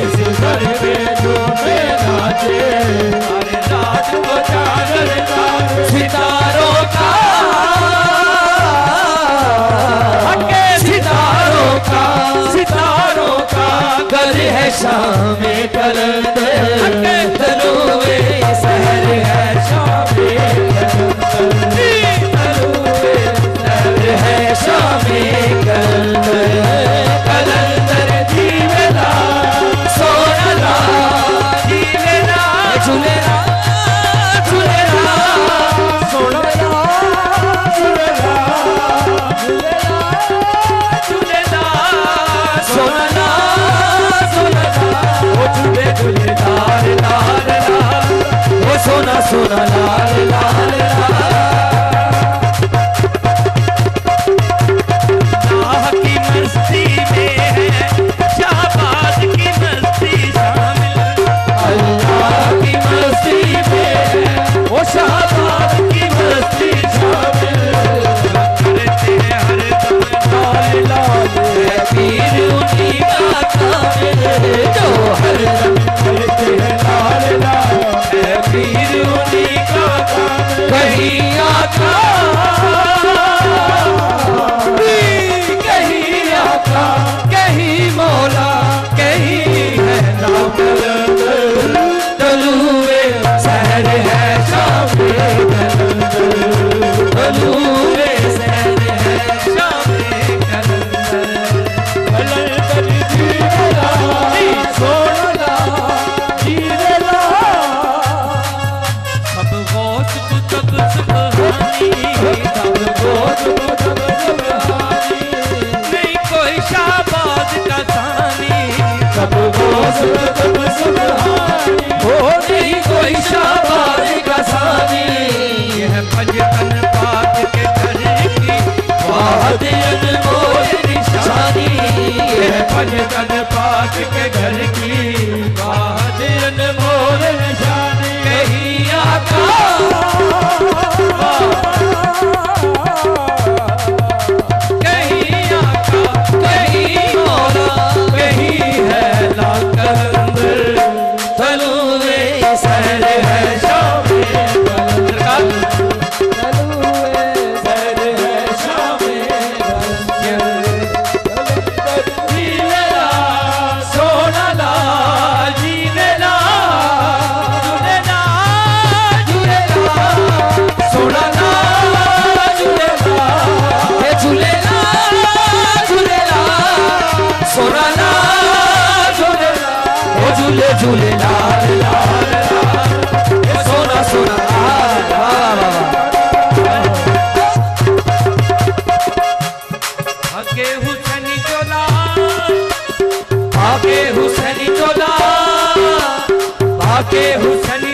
इस घर में झूमे नाचे, अरे राज बचार सितारों का, सितारों का घर है शाम कलंदर, तनुए शहर है शाम कलंदर, तनुए शहर है शाम कलंदर, कलंदर जीवेला सोनला जीवेला झूलेला झूलेला सोनला झूलेला झूलेला सोनला सोनला वो झूले झूले लाल लाल लाल, वो सोना सोना लाल लाल लाल। शाह की मस्ती में है शाहबाज की मस्ती शामिल, अल्लाह की मस्ती में है वो शाहबाज की मस्ती शामिल, करते हैं हर दम लाल लाल है पीर उन्हीं का कामिल, जो हर दम करते हैं लाल लाल है पीर उन्हीं का कामिल। कहीं आका कहीं आका कहीं मौला कहीं है नाम कलंदर, तनुए शहर है शाम कलंदर, तनुए शहर है शाम कलंदर, कलंदर जीवेला सोनला जीवेला। सब गौस कुतुब सुबहानी, सब गौस कुतुब सुबहानी, नहीं कोई शाहबाज का सानी, सब गौस कुतुब सुबहानी, हो नहीं कोई शाहबाज का सानी। यह भजन पाक के घर की वाहद अनमोल निशानी, यह भजन पाक के घर की वाहद अनमोल निशानी। कहीं आका कहीं आका कहीं मौला कहीं है लाल कलंदर, तनुए शहर है शाम कलंदर, तनुए शहर है शाम कलंदर, कलंदर जीवेला सोनला जीवेला झूलेला झूलेला सोनला झूलेला हे झूलेला झूलेला सोनला झूलेला ओ झूले झूले लाल लाल लाल, हे सोना सोना लाल लाल। आगे हुसैनी चोला आगे हुसैनी चोला आगे हुसैनी